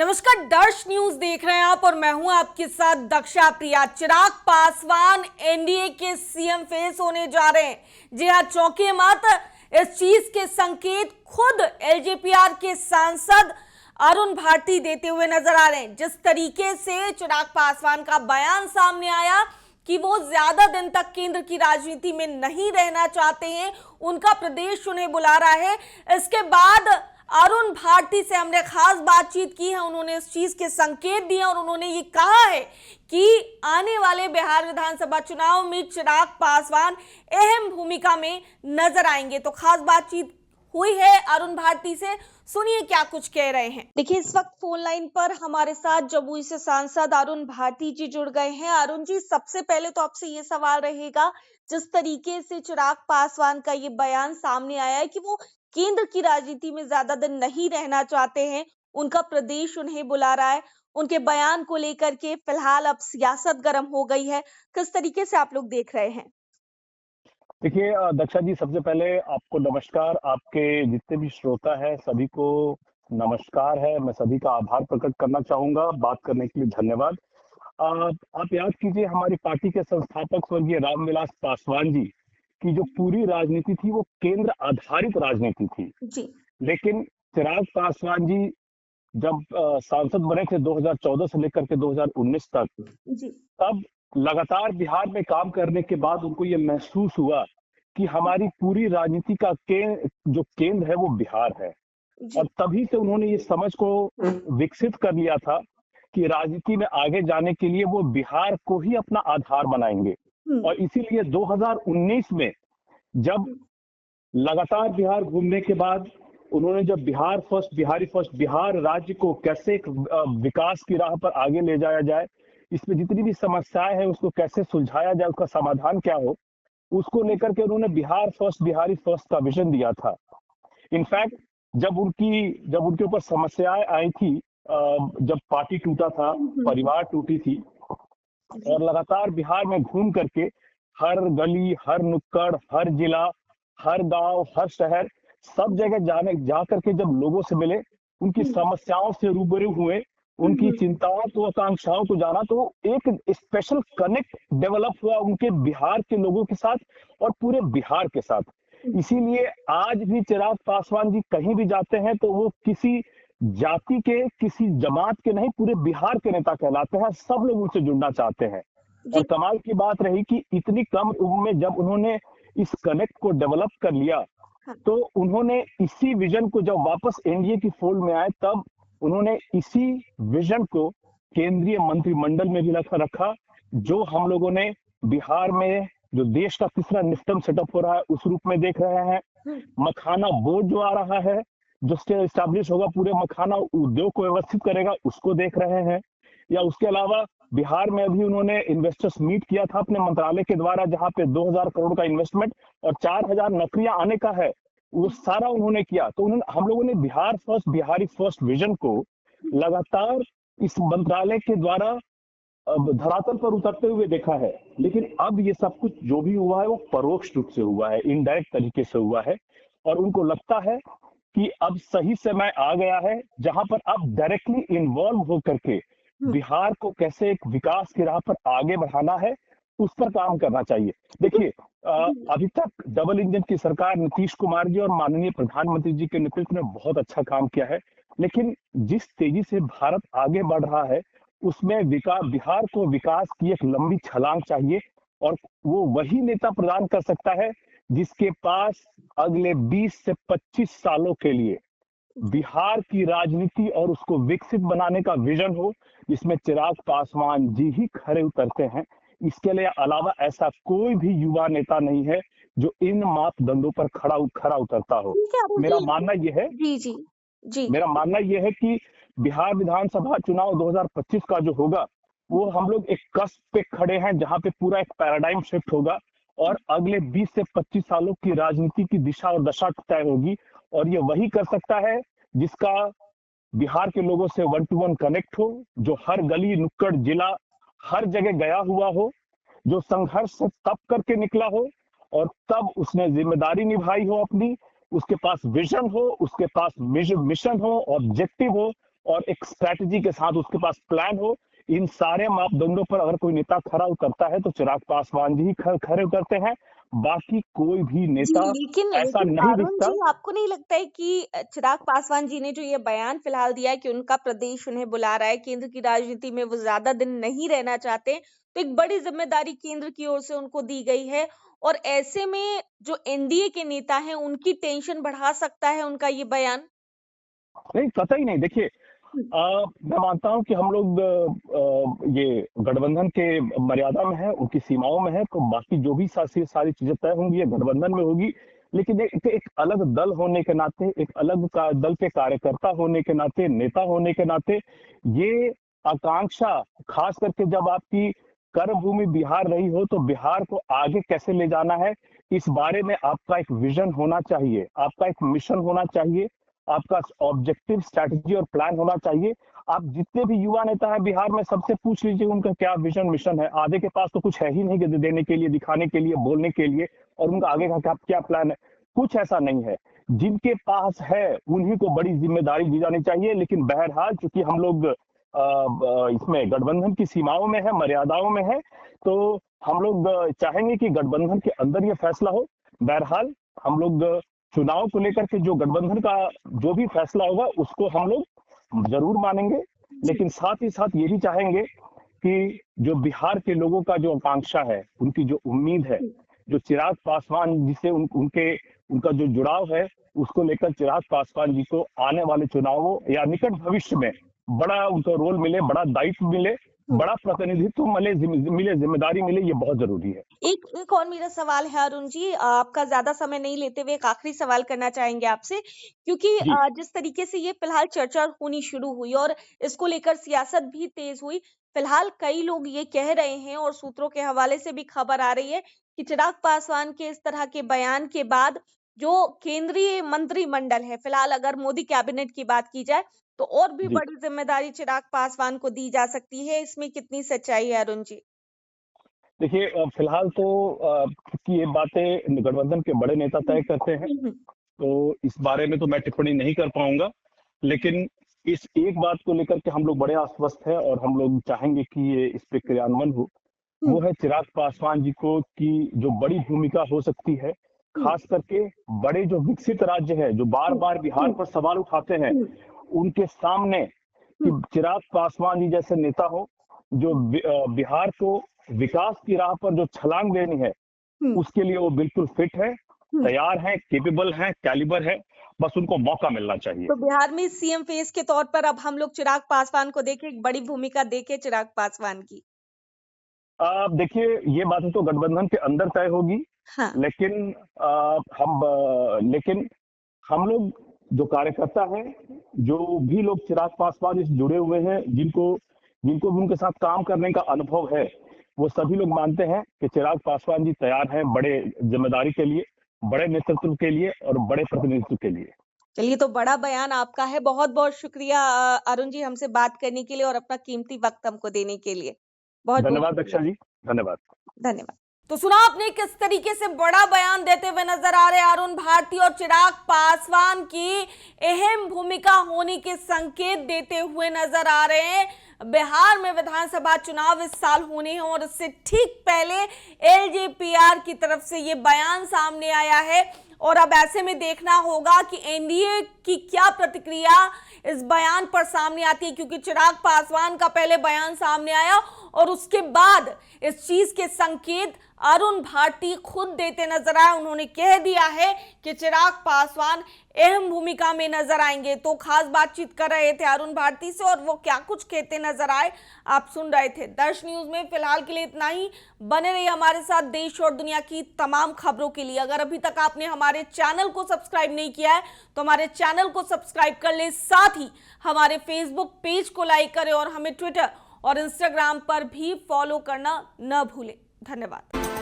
नमस्कार, दर्श न्यूज देख रहे हैं आप और मैं हूं आपके साथ दक्षा प्रिया। चिराग पासवान एनडीए के सीएम फेस होने जा रहे हैं। जी हां, चौंकिए मत, इस चीज के संकेत खुद एलजेपीआर के सांसद अरुण भारती देते हुए नजर आ रहे हैं। जिस तरीके से चिराग पासवान का बयान सामने आया कि वो ज्यादा दिन तक केंद्र की राजनीति में नहीं रहना चाहते हैं, उनका प्रदेश उन्हें बुला रहा है। इसके बाद अरुण भारती से हमने खास बातचीत की है, उन्होंने इस चीज के संकेत दिए और उन्होंने ये कहा है कि आने वाले बिहार विधानसभा चुनाव में चिराग पासवान अहम भूमिका में नजर आएंगे। तो खास बातचीत हुई है अरुण भारती से, सुनिए क्या कुछ कह रहे हैं। देखिए, इस वक्त फोन लाइन पर हमारे साथ जमुई से सांसद अरुण भारती जी जुड़ गए हैं। अरुण जी, सबसे पहले तो आपसे ये सवाल रहेगा, जिस तरीके से चिराग पासवान का ये बयान सामने आया है कि वो केंद्र की राजनीति में ज्यादा दिन नहीं रहना चाहते हैं, उनका प्रदेश उन्हें बुला रहा है, उनके बयान को लेकर के फिलहाल अब सियासत गर्म हो गई है, किस तरीके से आप लोग देख रहे हैं? देखिए दक्षा जी, सबसे पहले आपको नमस्कार। आपके जितने भी श्रोता है सभी को नमस्कार है। मैं सभी का आभार प्रकट करना चाहूंगा। बात करने के लिए धन्यवाद। आप याद कीजिए, हमारी पार्टी के संस्थापक स्वर्गीय रामविलास पासवान जी की जो पूरी राजनीति थी वो केंद्र आधारित राजनीति थी। जी लेकिन चिराग पासवान जी जब सांसद बने थे 2014 से लेकर के 2019 तक, जी तब लगातार बिहार में काम करने के बाद उनको ये महसूस हुआ कि हमारी पूरी राजनीति का जो केंद्र है वो बिहार है। जी और तभी से उन्होंने ये समझ को विकसित कर लिया था कि राजनीति में आगे जाने के लिए वो बिहार को ही अपना आधार बनाएंगे। और इसीलिए 2019 में जब लगातार बिहार घूमने के बाद उन्होंने जब बिहार फर्स्ट, बिहारी फर्स्ट, बिहार राज्य को कैसे एक विकास की राह पर आगे ले जाया जाए, इसमें जितनी भी समस्याएं हैं उसको कैसे सुलझाया जाए, उसका समाधान क्या हो, उसको लेकर के उन्होंने बिहार फर्स्ट, बिहारी फर्स्ट का विजन दिया था। इनफैक्ट जब उनके ऊपर समस्याएं आई थी, जब पार्टी टूटा था, परिवार टूटी थी, और लगातार बिहार में घूम करके हर गली, हर नुक्कड़, हर जिला, हर गांव, हर शहर, सब जगह जा करके जब लोगों से मिले, उनकी समस्याओं से रूबरू हुए, उनकी चिंताओं को, आकांक्षाओं को जाना, तो एक स्पेशल कनेक्ट डेवलप हुआ उनके बिहार के लोगों के साथ और पूरे बिहार के साथ। इसीलिए आज भी चिराग पासवान जी कहीं भी जाते हैं तो वो किसी जाति के, किसी जमात के नहीं, पूरे बिहार के नेता कहलाते हैं। सब लोग उनसे जुड़ना चाहते हैं। और कमाल की बात रही कि इतनी कम उम्र में जब उन्होंने इस कनेक्ट को डेवलप कर लिया, तो उन्होंने इसी विजन को, जब वापस एनडीए की फोल्ड में आए, तब उन्होंने इसी विजन को केंद्रीय मंत्रिमंडल में भी रखा, जो हम लोगों ने बिहार में जो देश का तीसरा निफ्टम सेटअप हो रहा है उस रूप में देख रहे हैं। मखाना बोर्ड जो आ रहा है, जो स्टैब्लिश होगा, पूरे मखाना उद्योग को व्यवस्थित करेगा, उसको देख रहे हैं। या उसके अलावा बिहार में अभी उन्होंने इन्वेस्टर्स मीट किया था अपने मंत्रालय के द्वारा, जहां पे 2000 करोड़ का इन्वेस्टमेंट और 4000 नौकरियां आने का है, वो सारा उन्होंने किया। तो हम लोगों ने Bihar first, Bihari first vision को लगातार इस मंत्रालय के द्वारा धरातल पर उतरते हुए देखा है। लेकिन अब ये सब कुछ जो भी हुआ है वो परोक्ष रूप से हुआ है, इनडायरेक्ट तरीके से हुआ है। और उनको लगता है कि अब सही समय आ गया है जहां पर अब डायरेक्टली इन्वॉल्व होकर के बिहार को कैसे एक विकास की राह पर आगे बढ़ाना है, उस पर काम करना चाहिए। देखिए, अभी तक डबल इंजन की सरकार नीतीश कुमार जी और माननीय प्रधानमंत्री जी के नेतृत्व में बहुत अच्छा काम किया है। लेकिन जिस तेजी से भारत आगे बढ़ रहा है, उसमें बिहार को विकास की एक लंबी छलांग चाहिए। और वो वही नेता प्रदान कर सकता है जिसके पास अगले 20 से 25 सालों के लिए बिहार की राजनीति और उसको विकसित बनाने का विजन हो, जिसमें चिराग पासवान जी ही खरे उतरते हैं। इसके लिए अलावा ऐसा कोई भी युवा नेता नहीं है जो इन मापदंडों पर खरा उतरता हो। मेरा मानना यह है मेरा मानना यह है कि बिहार विधानसभा चुनाव 2025 का जो होगा, वो हम लोग एक कस्ब पे खड़े हैं जहां पे पूरा एक पैराडाइम शिफ्ट होगा और अगले 20 से 25 सालों की राजनीति की दिशा और दशा तय होगी। और ये वही कर सकता है जिसका बिहार के लोगों से 1 to 1 कनेक्ट हो, जो हर गली, नुक्कड़, जिला, हर जगह गया हुआ हो, जो संघर्ष से तप करके निकला हो और तब उसने जिम्मेदारी निभाई हो अपनी, उसके पास विजन हो, उसके पास मिशन हो, ऑब्जेक्टिव हो, और एक स्ट्रैटेजी के साथ उसके पास प्लान हो, इन सारे मापदंडों पर अगर कोई नेता खरा उतरता है तो चिराग पासवान जी ही खरे उतरते हैं। बाकी कोई भी जी, नेता लेकिन ऐसा लेकिन नहीं अरुण दिखता। जी, आपको नहीं लगता है कि चिराग पासवान जी ने जो ये बयान फिलहाल दिया है कि उनका प्रदेश उन्हें बुला रहा है, केंद्र की राजनीति में वो ज्यादा दिन नहीं रहना चाहते, तो एक बड़ी जिम्मेदारी केंद्र की ओर से उनको दी गई है और ऐसे में जो एनडीए के नेता हैं उनकी टेंशन बढ़ा सकता है उनका ये बयान? नहीं, कतई नहीं। देखिए, हम्म, मैं मानता हूं कि हम लोग ये गठबंधन के मर्यादा में है, उनकी सीमाओं में है, तो बाकी जो भी सारी चीजें तय होंगी ये गठबंधन में होगी। लेकिन एक अलग दल होने के नाते, एक अलग दल के कार्यकर्ता होने के नाते, नेता होने के नाते, ये आकांक्षा, खास करके जब आपकी कर्म भूमि बिहार रही हो, तो बिहार को आगे कैसे ले जाना है, इस बारे में आपका एक विजन होना चाहिए, आपका एक मिशन होना चाहिए, आपका ऑब्जेक्टिव, स्ट्रैटेजी और प्लान होना चाहिए। आप जितने भी युवा नेता हैं बिहार में, सबसे पूछ लीजिए उनका क्या विजन मिशन है। आधे के पास तो कुछ है ही नहीं कि देने के लिए, दिखाने के लिए, बोलने के लिए, और उनका आगे का क्या प्लान है, कुछ ऐसा नहीं है। जिनके पास है उन्हीं को बड़ी जिम्मेदारी दी जानी चाहिए। लेकिन बहरहाल चूंकि हम लोग इसमें गठबंधन की सीमाओं में है, मर्यादाओं में है, तो हम लोग चाहेंगे कि गठबंधन के अंदर ये फैसला हो। बहरहाल हम लोग चुनाव को लेकर के जो गठबंधन का जो भी फैसला होगा उसको हम लोग जरूर मानेंगे। लेकिन साथ ही साथ ये भी चाहेंगे कि जो बिहार के लोगों का जो आकांक्षा है, उनकी जो उम्मीद है, जो चिराग पासवान जिससे उनका जो जुड़ाव है, उसको लेकर चिराग पासवान जी को आने वाले चुनावों या निकट भविष्य में बड़ा उनका रोल मिले, बड़ा दायित्व मिले, बड़ा प्रतिनिधित्व मिले, जिम्मेदारी मिले, ये बहुत जरूरी है। एक और मेरा सवाल है अरुण जी, आपका ज्यादा समय नहीं लेते हुए एक आखिरी सवाल करना चाहेंगे आपसे, क्योंकि जी। जिस तरीके से ये फिलहाल चर्चा होनी शुरू हुई और इसको लेकर सियासत भी तेज हुई, फिलहाल कई लोग ये कह रहे हैं और सूत्रों के हवाले से भी खबर आ रही है कि चिराग पासवान के इस तरह के बयान के बाद जो केंद्रीय मंत्रिमंडल है, फिलहाल अगर मोदी कैबिनेट की बात की जाए तो और भी जी, बड़ी जिम्मेदारी चिराग पासवान को दी जा सकती है, इसमें कितनी सच्चाई है अरुण जी? देखिए, फिलहाल तो क्योंकि ये बातें गठबंधन के बड़े नेता तय करते हैं, हम्म, तो इस बारे में तो मैं टिप्पणी नहीं कर पाऊंगा। लेकिन इस एक बात को लेकर के हम लोग बड़े आश्वस्त हैं और हम लोग चाहेंगे कि ये इस पे क्रियान्वयन हो। वो है चिराग पासवान जी को की जो बड़ी भूमिका हो सकती है, खास करके बड़े जो विकसित राज्य है, जो बार बार बिहार पर सवाल उठाते हैं, उनके सामने कि चिराग पासवान जी जैसे नेता हो, जो बिहार को विकास की राह पर जो छलांग देनी है, उसके लिए वो बिल्कुल फिट है, तैयार है, केपेबल है, कैलिबर है, बस उनको मौका मिलना चाहिए। तो बिहार में सीएम फेस के तौर पर अब हम लोग चिराग पासवान को देखें, एक बड़ी भूमिका देखें चिराग पासवान की। अब देखिए, ये बातें तो गठबंधन के अंदर तय होगी। हाँ। लेकिन लेकिन हम लोग जो कार्यकर्ता हैं, जो भी लोग चिराग पासवान से जुड़े हुए हैं, जिनको जिनको भी उनके साथ काम करने का अनुभव है, वो सभी लोग मानते हैं कि चिराग पासवान जी तैयार हैं बड़े जिम्मेदारी के लिए, बड़े नेतृत्व के लिए और बड़े प्रतिनिधित्व के लिए। चलिए, तो बड़ा बयान आपका है। बहुत-बहुत शुक्रिया अरुण जी हमसे बात करने के लिए और अपना कीमती वक्त हमको देने के लिए। बहुत-बहुत धन्यवाद शुक्रिया। दक्षा जी, धन्यवाद। धन्यवाद। तो सुना आपने किस तरीके से बड़ा बयान देते हुए नजर आ रहे अरुण भारती और चिराग पासवान की अहम भूमिका होने के संकेत देते हुए नजर आ रहे हैं। बिहार में विधानसभा चुनाव इस साल होने हैं और इससे ठीक पहले एलजेपीआर की तरफ से ये बयान सामने आया है और अब ऐसे में देखना होगा कि एनडीए की क्या प्रतिक्रिया इस बयान पर सामने आती है, क्योंकि चिराग पासवान का पहले बयान सामने आया और उसके बाद इस चीज के संकेत अरुण भारती खुद देते नजर आए। उन्होंने कह दिया है कि चिराग पासवान अहम भूमिका में नजर आएंगे। तो खास बातचीत कर रहे थे अरुण भारती से और वो क्या कुछ कहते नजर आए आप सुन रहे थे। दर्श न्यूज में फिलहाल के लिए इतना ही। बने रहिए हमारे साथ देश और दुनिया की तमाम खबरों के लिए। अगर अभी तक आपने हमारे चैनल को सब्सक्राइब नहीं किया है तो हमारे चैनल को सब्सक्राइब कर ले, साथ ही हमारे फेसबुक पेज को लाइक करें और हमें ट्विटर और इंस्टाग्राम पर भी फॉलो करना न भूलें। धन्यवाद।